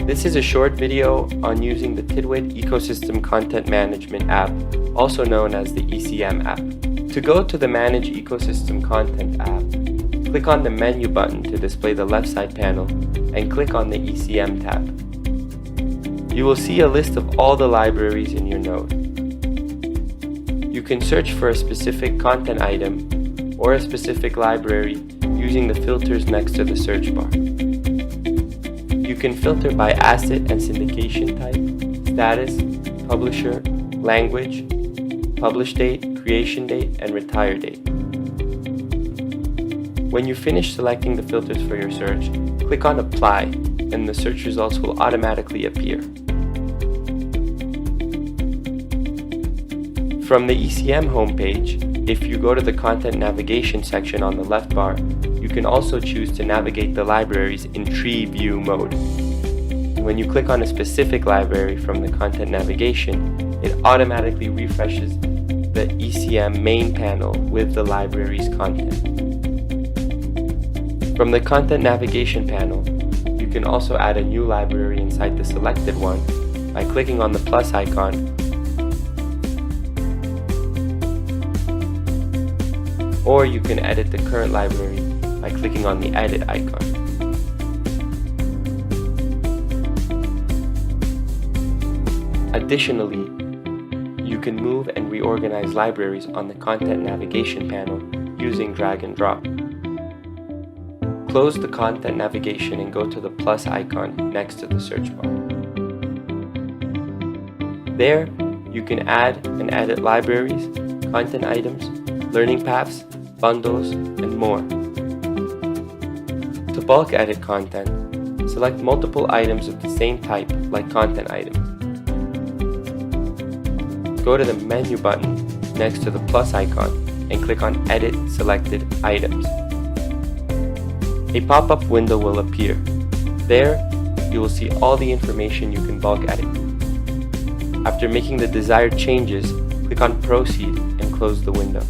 This is a short video on using the TIDWIT Ecosystem Content Management app, also known as the ECM app. To go to the Manage Ecosystem Content app, click on the menu button to display the left side panel and click on the ECM tab. You will see a list of all the libraries in your node. You can search for a specific content item or a specific library using the filters next to the search bar. You can filter by asset and syndication type, status, publisher, language, publish date, creation date, and retire date. When you finish selecting the filters for your search, click on Apply and the search results will automatically appear. From the ECM homepage, if you go to the Content Navigation section on the left bar, you can also choose to navigate the libraries in tree view mode. When you click on a specific library from the Content Navigation, it automatically refreshes the ECM main panel with the library's content. From the Content Navigation panel, you can also add a new library inside the selected one by clicking on the plus icon, or you can edit the current library by clicking on the edit icon. Additionally, you can move and reorganize libraries on the Content Navigation panel using drag and drop. Close the Content Navigation and go to the plus icon next to the search bar. There, you can add and edit libraries, content items, learning paths, bundles, and more. To bulk edit content, select multiple items of the same type like content item. Go to the menu button next to the plus icon and click on Edit Selected Items. A pop-up window will appear. There, you will see all the information you can bulk edit. After making the desired changes, click on Proceed and close the window.